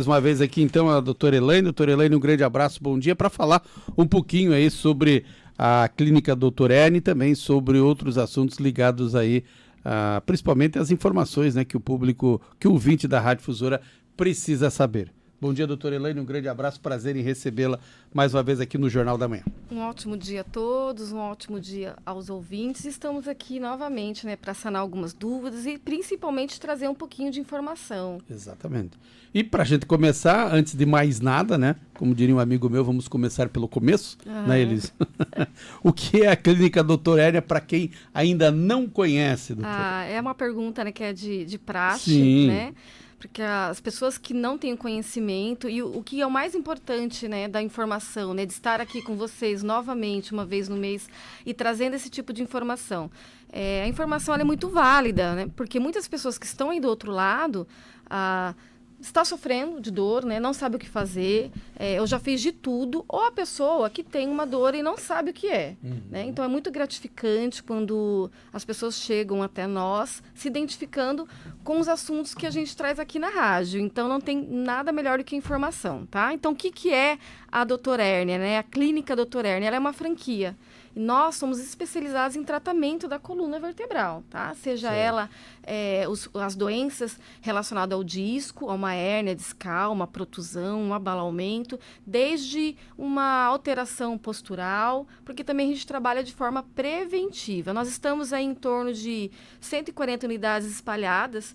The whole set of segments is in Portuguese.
Mais uma vez aqui, então, a doutora Elaine. Doutora Elaine, um grande abraço, bom dia, para falar um pouquinho aí sobre a Clínica Dr. Erne e também sobre outros assuntos ligados aí, principalmente as informações, né, que o público, que o ouvinte da Rádio Difusora precisa saber. Bom dia, doutora Elaine, um grande abraço, prazer em recebê-la mais uma vez aqui no Jornal da Manhã. Um ótimo dia a todos, um ótimo dia aos ouvintes. Estamos aqui novamente, né, para sanar algumas dúvidas e principalmente trazer um pouquinho de informação. Exatamente. E para a gente começar, antes de mais nada, né, como diria um amigo meu, vamos começar pelo começo, né, Elise? O que é a Clínica Dr. Erne para quem ainda não conhece, doutora? É uma pergunta, né, que é de praxe, Sim. né? Porque as pessoas que não têm conhecimento, e o que é o mais importante, né, da informação, né, de estar aqui com vocês novamente, uma vez no mês, e trazendo esse tipo de informação. A informação ela é muito válida, né, porque muitas pessoas que estão aí do outro lado está sofrendo de dor, né, não sabe o que fazer, eu já fiz de tudo, ou a pessoa que tem uma dor e não sabe o que é. Né? Então é muito gratificante quando as pessoas chegam até nós se identificando com os assuntos que a gente traz aqui na rádio. Então não tem nada melhor do que informação, tá? Então o que é a Dr. Erne, né? A Clínica Dr. Erne, ela é uma franquia. E nós somos especializados em tratamento da coluna vertebral, tá? Seja certo. ela as doenças relacionadas ao disco, a uma hérnia discal, uma protusão, um abalamento, desde uma alteração postural, porque também a gente trabalha de forma preventiva. Nós estamos aí em torno de 140 unidades espalhadas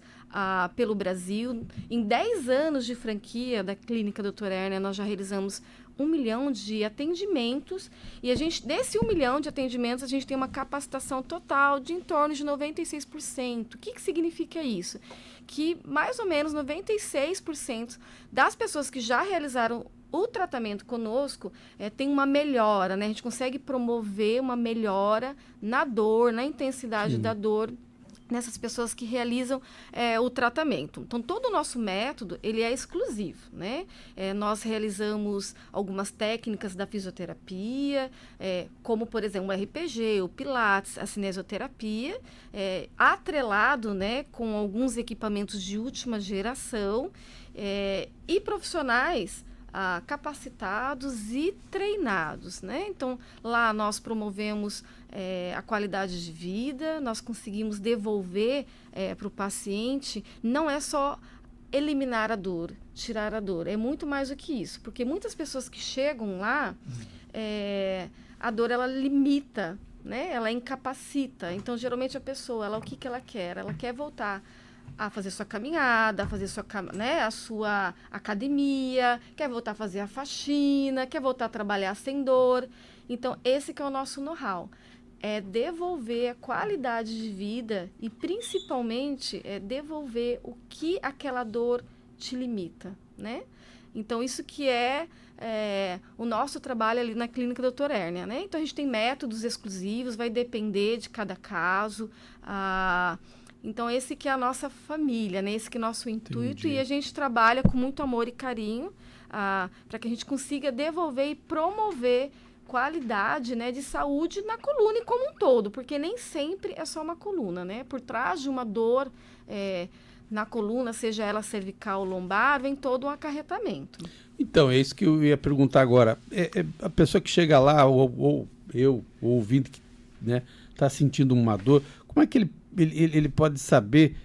pelo Brasil. Em 10 anos de franquia da Clínica Dr. Erne, nós já realizamos 1 milhão de atendimentos e desse 1 milhão de atendimentos, a gente tem uma capacitação total de em torno de 96%. O que significa isso? Que mais ou menos 96% das pessoas que já realizaram o tratamento conosco tem uma melhora, né? A gente consegue promover uma melhora na dor, na intensidade da dor, nessas pessoas que realizam o tratamento. Então, todo o nosso método, ele é exclusivo, né? Nós realizamos algumas técnicas da fisioterapia, como, por exemplo, o RPG, o Pilates, a cinesioterapia, atrelado, né, com alguns equipamentos de última geração e profissionais capacitados e treinados, né? Então, lá nós promovemos a qualidade de vida, nós conseguimos devolver para o paciente, não é só eliminar a dor, tirar a dor, é muito mais do que isso, porque muitas pessoas que chegam lá, a dor ela limita, né? Ela incapacita, então geralmente a pessoa, o que ela quer? Ela quer voltar a fazer sua caminhada, a fazer a sua academia, quer voltar a fazer a faxina, quer voltar a trabalhar sem dor. Então, esse que é o nosso know-how. É devolver a qualidade de vida e, principalmente, devolver o que aquela dor te limita, né? Então, isso que é o nosso trabalho ali na Clínica Dr. Erne, né? Então, a gente tem métodos exclusivos, vai depender de cada caso. Então, esse que é a nossa família, né? Esse que é o nosso intuito. Entendi. E a gente trabalha com muito amor e carinho para que a gente consiga devolver e promover qualidade, né, de saúde na coluna e como um todo, porque nem sempre é só uma coluna, né? Por trás de uma dor na coluna, seja ela cervical ou lombar, vem todo um acarretamento. Então, é isso que eu ia perguntar agora. A pessoa que chega lá, ou eu, o ouvinte que, né, está sentindo uma dor, como é que ele pode saber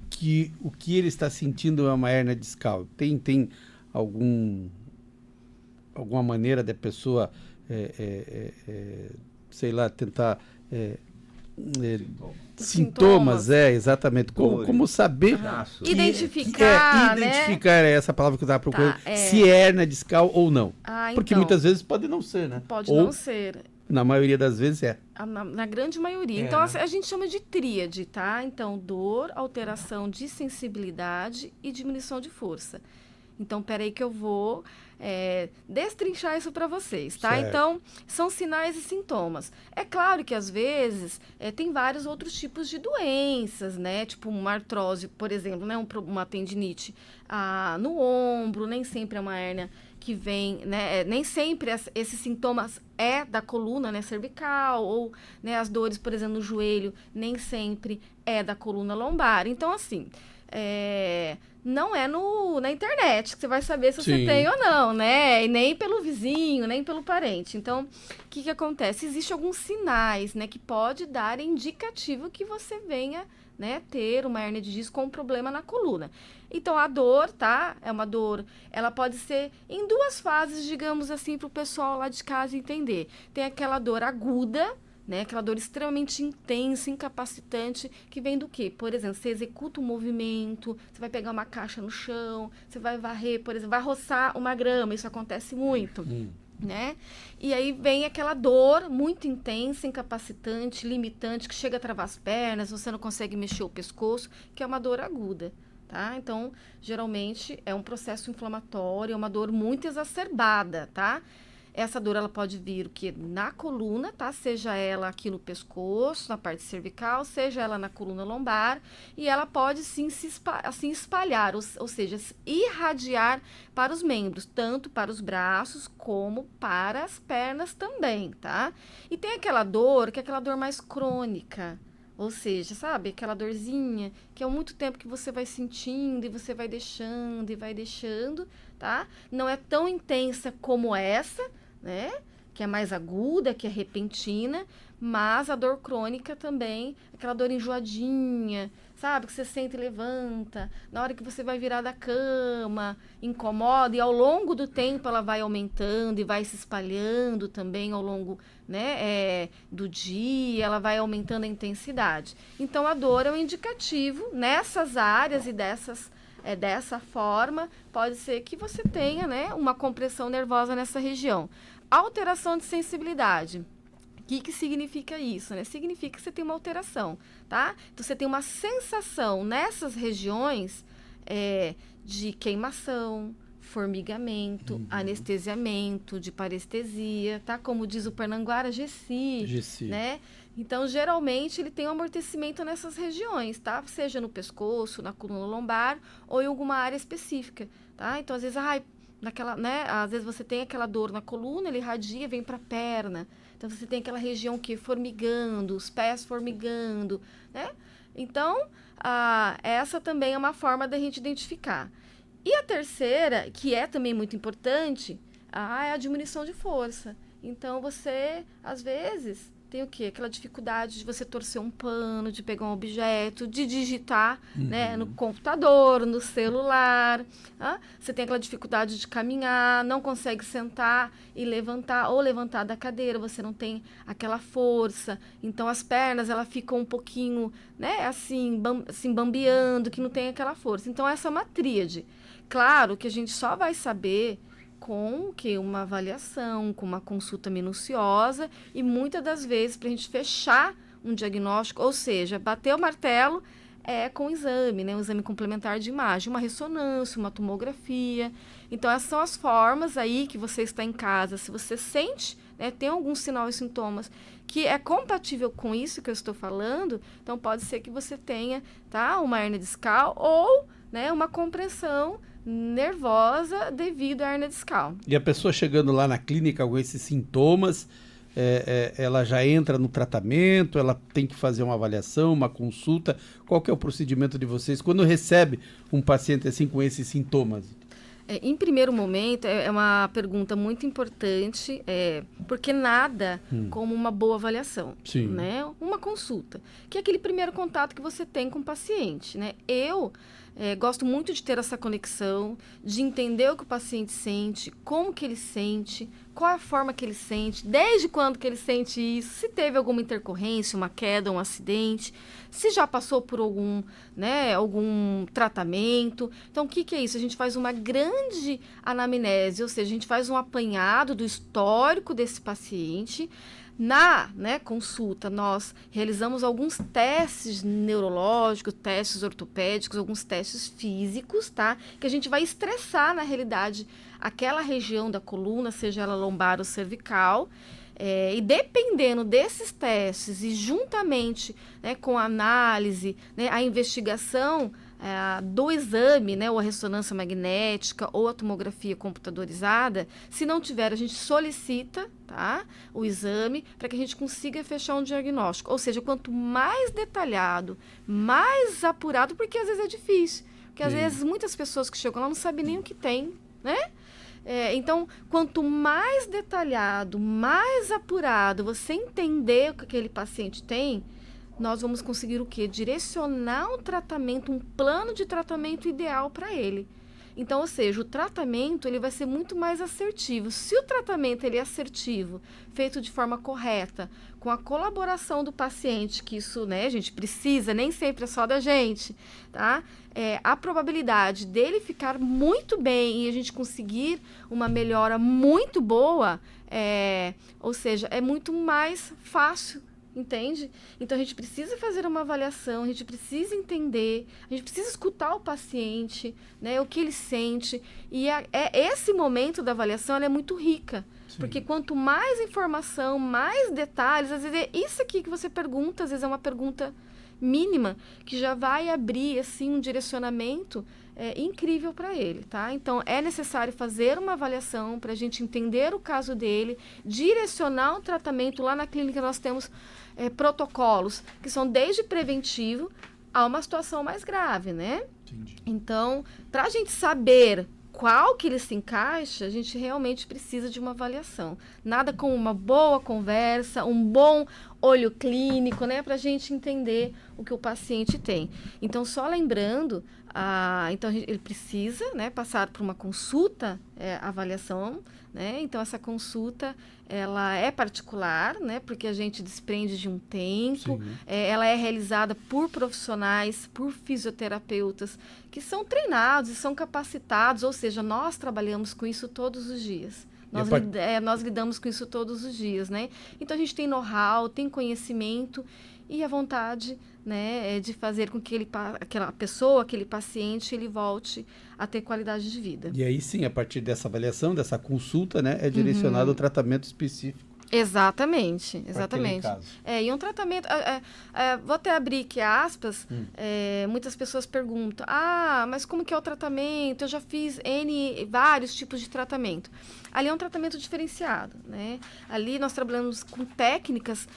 que o que ele está sentindo é uma hérnia discal? Tem alguma maneira da pessoa, sei lá, tentar... sintomas, exatamente. Como saber... Identificar, identificar é essa palavra que eu estava procurando, se é hérnia discal ou não. Porque então, muitas vezes pode não ser, né? Pode não ser. Na maioria das vezes Na grande maioria. Então, a gente chama de tríade, tá? Então, dor, alteração de sensibilidade e diminuição de força. Então, peraí que eu vou destrinchar isso para vocês, tá? Certo. Então, são sinais e sintomas. É claro que, às vezes, tem vários outros tipos de doenças, né? Tipo uma artrose, por exemplo, né? Uma tendinite no ombro, nem sempre é uma hérnia que vem, né? Nem sempre esses sintomas da coluna, né, cervical, ou, né, as dores, por exemplo, no joelho, nem sempre é da coluna lombar. Então, assim, não é na internet que você vai saber se você Sim. tem ou não, né? E nem pelo vizinho, nem pelo parente. Então, o que acontece? Existem alguns sinais, né, que pode dar indicativo que você venha, né, ter uma hérnia de disco com um problema na coluna. Então, a dor, tá? É uma dor, ela pode ser em duas fases, digamos assim, para o pessoal lá de casa entender. Tem aquela dor aguda, né? Aquela dor extremamente intensa, incapacitante, que vem do quê? Por exemplo, você executa um movimento, você vai pegar uma caixa no chão, você vai varrer, por exemplo, vai roçar uma grama, isso acontece muito. Né? E aí vem aquela dor muito intensa, incapacitante, limitante, que chega a travar as pernas, você não consegue mexer o pescoço, que é uma dor aguda, tá? Então, geralmente é um processo inflamatório, é uma dor muito exacerbada, tá? Essa dor, ela pode vir o quê? Na coluna, tá? Seja ela aqui no pescoço, na parte cervical, seja ela na coluna lombar, e ela pode sim se assim, espalhar, ou seja, irradiar para os membros, tanto para os braços como para as pernas também, tá? E tem aquela dor, que é aquela dor mais crônica, ou seja, sabe, aquela dorzinha que é muito tempo que você vai sentindo e você vai deixando, tá? Não é tão intensa como essa, né? Que é mais aguda, que é repentina, mas a dor crônica também, aquela dor enjoadinha, sabe? Que você sente e levanta, na hora que você vai virar da cama, incomoda, e ao longo do tempo ela vai aumentando e vai se espalhando também ao longo, né, do dia, ela vai aumentando a intensidade. Então, a dor é um indicativo nessas áreas e dessa forma, pode ser que você tenha, né, uma compressão nervosa nessa região. Alteração de sensibilidade. O que significa isso, né? Significa que você tem uma alteração, tá? Então, você tem uma sensação nessas regiões de queimação, formigamento, anestesiamento, de parestesia, tá? Como diz o Pernanguara, Gessi, né? Então, geralmente, ele tem um amortecimento nessas regiões, tá? Seja no pescoço, na coluna lombar ou em alguma área específica, tá? Então, às vezes, né? Às vezes você tem aquela dor na coluna, ele irradia, vem para a perna. Então, você tem aquela região que formigando, os pés formigando, né? Então, essa também é uma forma da gente identificar. E a terceira, que é também muito importante, é a diminuição de força. Então, você, às vezes, tem o quê? Aquela dificuldade de você torcer um pano, de pegar um objeto, de digitar, né, no computador, no celular. Você tem aquela dificuldade de caminhar, não consegue sentar e levantar, ou levantar da cadeira, você não tem aquela força. Então, as pernas, elas ficam um pouquinho, né, assim bambeando, que não tem aquela força. Então, essa é uma tríade. Claro que a gente só vai saber com uma avaliação, com uma consulta minuciosa e muitas das vezes para a gente fechar um diagnóstico, ou seja, bater o martelo com exame, né, um exame complementar de imagem, uma ressonância, uma tomografia. Então, essas são as formas aí que você está em casa, se você sente, né, tem algum sinal e sintomas que é compatível com isso que eu estou falando, então pode ser que você tenha, tá, uma hérnia discal ou, né, uma compressão nervosa devido à hérnia discal. E a pessoa chegando lá na clínica com esses sintomas, ela já entra no tratamento, ela tem que fazer uma avaliação, uma consulta. Qual que é o procedimento de vocês quando recebe um paciente assim com esses sintomas? Em primeiro momento, é uma pergunta muito importante, porque nada como uma boa avaliação, né? Uma consulta, que é aquele primeiro contato que você tem com o paciente, né? Eu gosto muito de ter essa conexão, de entender o que o paciente sente, como que ele sente, qual é a forma que ele sente, desde quando que ele sente isso, se teve alguma intercorrência, uma queda, um acidente, se já passou por algum tratamento. Então, o que é isso? A gente faz uma grande anamnese, ou seja, a gente faz um apanhado do histórico desse paciente. Na consulta, nós realizamos alguns testes neurológicos, testes ortopédicos, alguns testes físicos, tá? Que a gente vai estressar, na realidade, aquela região da coluna, seja ela lombar ou cervical. E dependendo desses testes e juntamente, né, com a análise, né, a investigação do exame, né, ou a ressonância magnética ou a tomografia computadorizada, se não tiver, a gente solicita, tá, o exame para que a gente consiga fechar um diagnóstico. Ou seja, quanto mais detalhado, mais apurado, porque às vezes é difícil. Porque às vezes muitas pessoas que chegam lá não sabem nem o que tem, né? Então, quanto mais detalhado, mais apurado você entender o que aquele paciente tem, nós vamos conseguir o quê? Direcionar um tratamento, um plano de tratamento ideal para ele. Então, ou seja, o tratamento ele vai ser muito mais assertivo. Se o tratamento ele é assertivo, feito de forma correta, com a colaboração do paciente, que isso, né, a gente precisa, nem sempre é só da gente, tá? A probabilidade dele ficar muito bem e a gente conseguir uma melhora muito boa, ou seja, é muito mais fácil. Entende? Então, a gente precisa fazer uma avaliação, a gente precisa entender, a gente precisa escutar o paciente, né, o que ele sente. E esse momento da avaliação ela é muito rica. Sim. Porque quanto mais informação, mais detalhes, às vezes é isso aqui que você pergunta, às vezes é uma pergunta mínima, que já vai abrir assim, um direcionamento incrível para ele, tá? Então, é necessário fazer uma avaliação para a gente entender o caso dele, direcionar o tratamento. Lá na clínica nós temos protocolos que são desde preventivo a uma situação mais grave, né? Entendi. Então, para a gente saber qual que ele se encaixa, a gente realmente precisa de uma avaliação. Nada como uma boa conversa, um bom olho clínico, né? Para a gente entender o que o paciente tem. Então, só lembrando, então ele precisa, né, passar por uma consulta, avaliação, né? Então, essa consulta, ela é particular, né? Porque a gente desprende de um tempo. Ela é realizada por profissionais, por fisioterapeutas, que são treinados e são capacitados, ou seja, nós trabalhamos com isso todos os dias. Nós lidamos com isso todos os dias, né? Então, a gente tem know-how, tem conhecimento e a vontade, né, de fazer com que aquela pessoa, aquele paciente, ele volte a ter qualidade de vida. E aí sim, a partir dessa avaliação, dessa consulta, né, é direcionado o tratamento específico. Exatamente. Caso. E um tratamento, vou até abrir aqui aspas, muitas pessoas perguntam, mas como que é o tratamento? Eu já fiz vários tipos de tratamento. Ali é um tratamento diferenciado, né? Ali nós trabalhamos com técnicas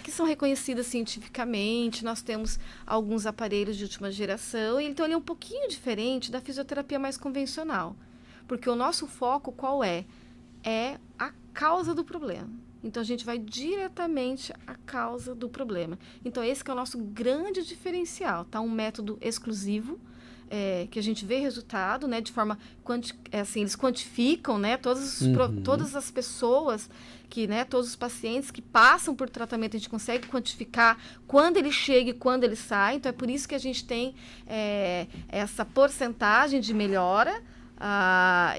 que são reconhecidas cientificamente, nós temos alguns aparelhos de última geração, então ele é um pouquinho diferente da fisioterapia mais convencional, porque o nosso foco qual é? É a causa do problema. Então, a gente vai diretamente à causa do problema. Então, esse que é o nosso grande diferencial, tá? Um método exclusivo, que a gente vê resultado, né? De forma, assim, eles quantificam, né? Todas as pessoas, né? Todos os pacientes que passam por tratamento, a gente consegue quantificar quando ele chega e quando ele sai. Então, é por isso que a gente tem essa porcentagem de melhora.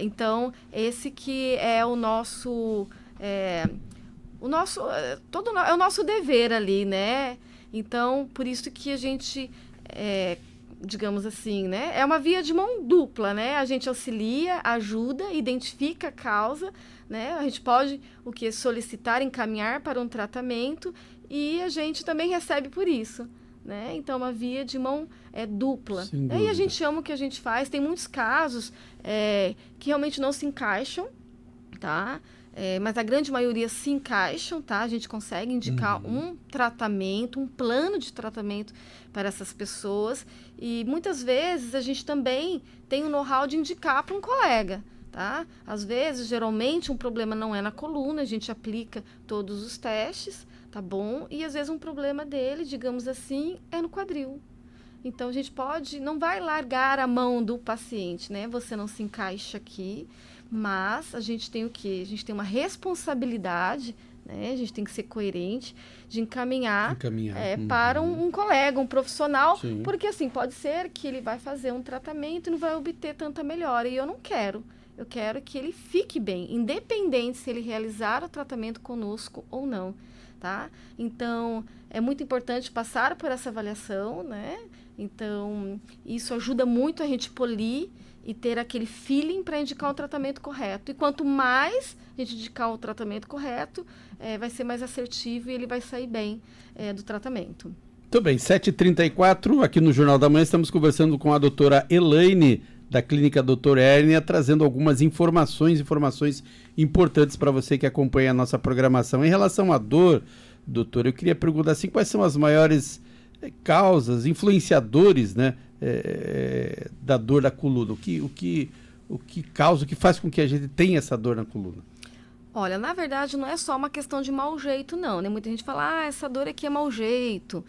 Então, esse que é o nosso... é o nosso dever ali, né? Então, por isso que a gente, digamos assim, né? É uma via de mão dupla, né? A gente auxilia, ajuda, identifica a causa, né? A gente pode, solicitar, encaminhar para um tratamento e a gente também recebe por isso, né? Então, uma via de mão dupla. E a gente ama o que a gente faz. Tem muitos casos que realmente não se encaixam, tá? Mas a grande maioria se encaixam, tá? A gente consegue indicar um tratamento, um plano de tratamento para essas pessoas. E muitas vezes a gente também tem o know-how de indicar para um colega, tá? Às vezes, geralmente, um problema não é na coluna, a gente aplica todos os testes, tá bom? E às vezes um problema dele, digamos assim, é no quadril. Então, a gente não vai largar a mão do paciente, né? Você não se encaixa aqui, mas a gente tem o quê? A gente tem uma responsabilidade, né? A gente tem que ser coerente de encaminhar. Para um colega, um profissional, Sim. Porque assim, pode ser que ele vai fazer um tratamento e não vai obter tanta melhora, e eu não quero. Eu quero que ele fique bem, independente se ele realizar o tratamento conosco ou não, tá? Então, é muito importante passar por essa avaliação, né? Então, isso ajuda muito a gente polir e ter aquele feeling para indicar o tratamento correto. E quanto mais a gente indicar o tratamento correto, vai ser mais assertivo e ele vai sair bem do tratamento. Muito bem, 7h34, aqui no Jornal da Manhã, estamos conversando com a doutora Elaine, da Clínica Dr. Hérnia, trazendo algumas informações importantes para você que acompanha a nossa programação. Em relação à dor, doutor, eu queria perguntar assim, quais são as maiores causas, influenciadores, né, da dor da coluna? O que causa, o que faz com que a gente tenha essa dor na coluna? Olha, na verdade não é só uma questão de mau jeito, não, né? Muita gente fala, essa dor aqui é mau jeito,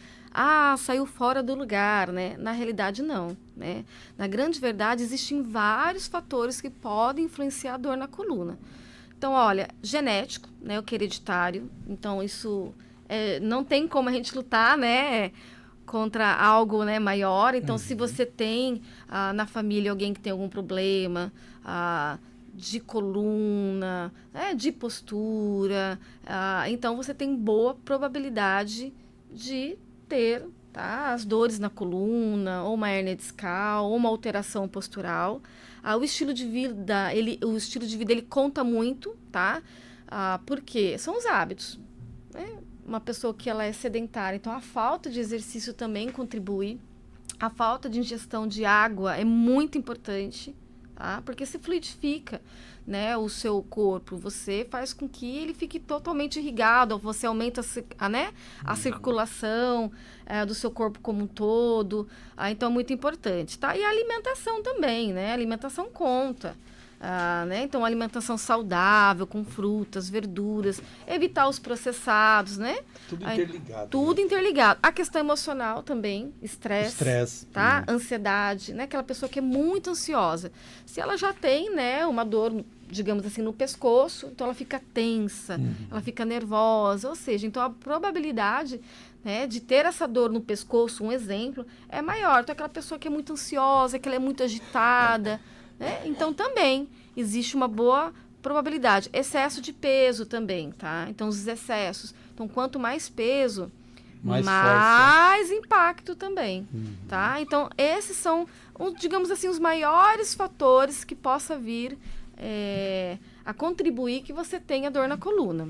saiu fora do lugar, né? Na realidade, não, né? Na grande verdade, existem vários fatores que podem influenciar a dor na coluna. Então, olha, genético, né? O que é hereditário, então isso não tem como a gente lutar, né? Contra algo, né, maior. Então, se você tem na família alguém que tem algum problema, de coluna, de postura, então você tem boa probabilidade de ter, tá, as dores na coluna, ou uma hérnia discal, ou uma alteração postural. O estilo de vida, ele conta muito, tá? Porque são os hábitos, né? Uma pessoa que ela é sedentária, então a falta de exercício também contribui. A falta de ingestão de água é muito importante, tá? Porque se fluidifica, né, o seu corpo, você faz com que ele fique totalmente irrigado, você aumenta a circulação do seu corpo como um todo, então é muito importante, tá? E a alimentação também, né? A alimentação conta. Né? Então, alimentação saudável, com frutas, verduras, evitar os processados, né? Tudo interligado. Tudo interligado. A questão emocional também, estresse, tá? Ansiedade, né? Aquela pessoa que é muito ansiosa. Se ela já tem, né, uma dor, digamos assim, no pescoço, então ela fica tensa, ela fica nervosa, ou seja, então a probabilidade, né, de ter essa dor no pescoço, um exemplo, é maior. Então, aquela pessoa que é muito ansiosa, que ela é muito agitada, né? Então, também existe uma boa probabilidade. Excesso de peso também, tá? Então, os excessos. Então, quanto mais peso, mais impacto também, tá? Então, esses são, digamos assim, os maiores fatores que possa vir a contribuir que você tenha dor na coluna.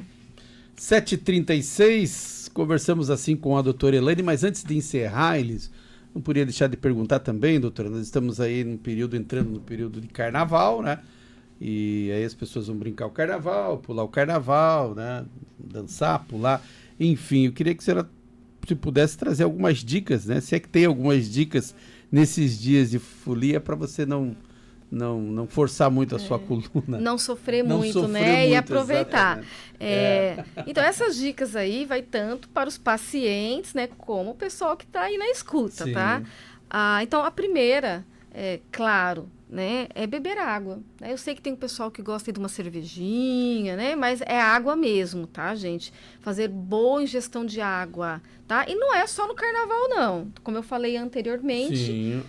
7h36, conversamos assim com a doutora Elaine, mas antes de encerrar, Elis, não poderia deixar de perguntar também, doutora, nós estamos aí entrando no período de carnaval, né? E aí as pessoas vão brincar o carnaval, pular o carnaval, né? Dançar, pular, enfim, eu queria que a senhora, se pudesse, trazer algumas dicas, né? Se é que tem algumas dicas nesses dias de folia para você não forçar muito a sua coluna. Não sofrer muito, né? E aproveitar. Então, essas dicas aí vai tanto para os pacientes, né? Como o pessoal que está aí na escuta, sim, tá? Então, a primeira, claro, né? É beber água. Né? Eu sei que tem um pessoal que gosta de uma cervejinha, né? Mas é água mesmo, tá, gente? Fazer boa ingestão de água, tá? E não é só no carnaval, não. Como eu falei anteriormente. Sim.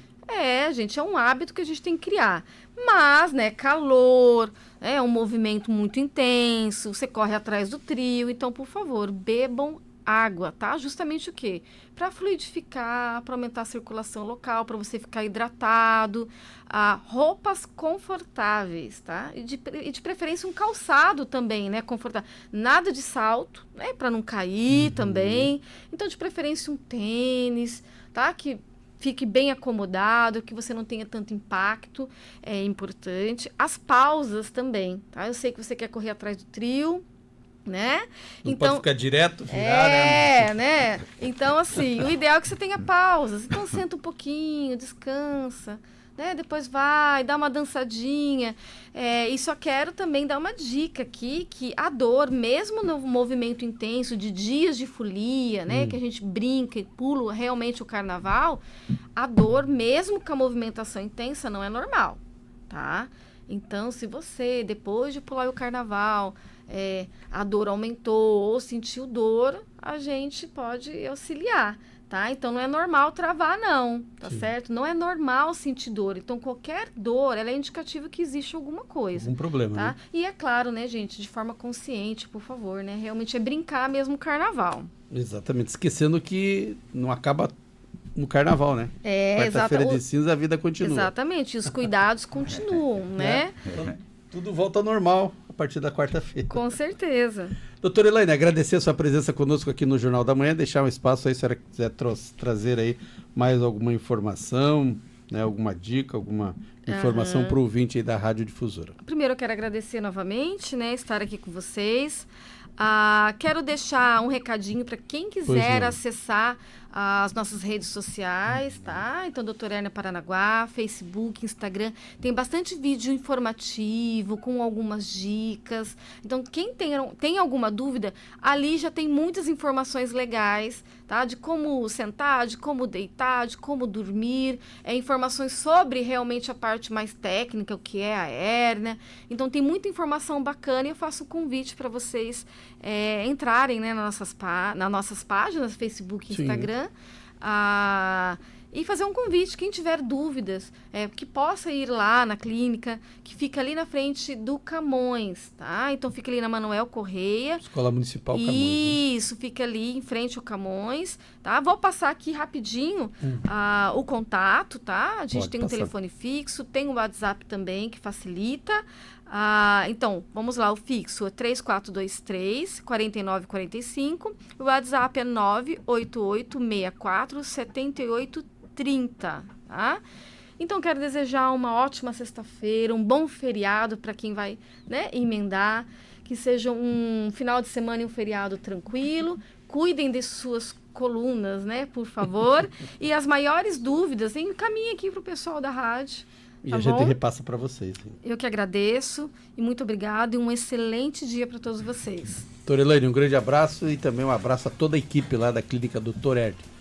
Gente, é um hábito que a gente tem que criar. Mas, né, calor, é um movimento muito intenso, você corre atrás do trio, então, por favor, bebam água, tá? Justamente o quê? Para fluidificar, para aumentar a circulação local, para você ficar hidratado, roupas confortáveis, tá? E de preferência um calçado também, né, confortável. Nada de salto, né, para não cair também. Então, de preferência um tênis, tá? Que fique bem acomodado, que você não tenha tanto impacto, é importante. As pausas também, tá? Eu sei que você quer correr atrás do trio, né? Não então, pode ficar direto, virar, né? Então, assim, o ideal é que você tenha pausas. Então, senta um pouquinho, descansa, né? Depois vai, dá uma dançadinha. E só quero também dar uma dica aqui, que a dor, mesmo no movimento intenso de dias de folia, né? Que a gente brinca e pula realmente o carnaval, a dor, mesmo com a movimentação intensa, não é normal, tá? Então, se você, depois de pular o carnaval, a dor aumentou ou sentiu dor, a gente pode auxiliar. Tá? Então, não é normal travar, não, tá Sim. certo? Não é normal sentir dor. Então, qualquer dor, ela é indicativo que existe alguma coisa. Algum problema, tá? né? E é claro, né, gente, de forma consciente, por favor, né? Realmente é brincar mesmo o carnaval. Exatamente. Esquecendo que não acaba no carnaval, né? Quarta-feira de cinza, a vida continua. Exatamente. E os cuidados continuam, né? Então, tudo volta ao normal a partir da quarta-feira. Com certeza. Doutora Elaine, agradecer a sua presença conosco aqui no Jornal da Manhã, deixar um espaço aí, se a senhora quiser trazer aí mais alguma informação, né, alguma dica, alguma informação para o ouvinte aí da Rádio Difusora. Primeiro eu quero agradecer novamente, né, estar aqui com vocês. Quero deixar um recadinho para quem quiser acessar as nossas redes sociais, tá? Então, doutora Ernia Paranaguá, Facebook, Instagram, tem bastante vídeo informativo, com algumas dicas. Então, quem tem alguma dúvida, ali já tem muitas informações legais, tá? De como sentar, de como deitar, de como dormir, informações sobre realmente a parte mais técnica, o que é a hérnia. Então, tem muita informação bacana e eu faço um convite para vocês entrarem, né, nas nossas páginas, Facebook e Instagram, e fazer um convite, quem tiver dúvidas, que possa ir lá na clínica, que fica ali na frente do Camões, tá? Então, fica ali na Manuel Correia. Escola Municipal Camões. Isso, fica ali em frente ao Camões, tá? Vou passar aqui rapidinho o contato, tá? A gente tem um telefone fixo, tem um WhatsApp também, que facilita. Então, vamos lá, o fixo é 3423-4945, o WhatsApp é 988647830, tá? Então, quero desejar uma ótima sexta-feira, um bom feriado para quem vai, né, emendar, que seja um final de semana e um feriado tranquilo, cuidem de suas colunas, né, por favor, e as maiores dúvidas, encaminhe aqui para o pessoal da rádio. E a gente repassa para vocês. Hein? Eu que agradeço e muito obrigado e um excelente dia para todos vocês. Doutora Elaine, um grande abraço e também um abraço a toda a equipe lá da Clínica Dr. Ernia.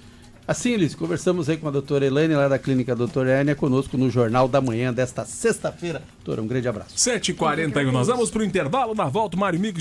Assim, Elis, conversamos aí com a doutora Elaine lá da Clínica Dr. Ernia, conosco no Jornal da Manhã desta sexta-feira. Doutora, um grande abraço. 7h41, nós vamos para o intervalo, na volta o Mário Mico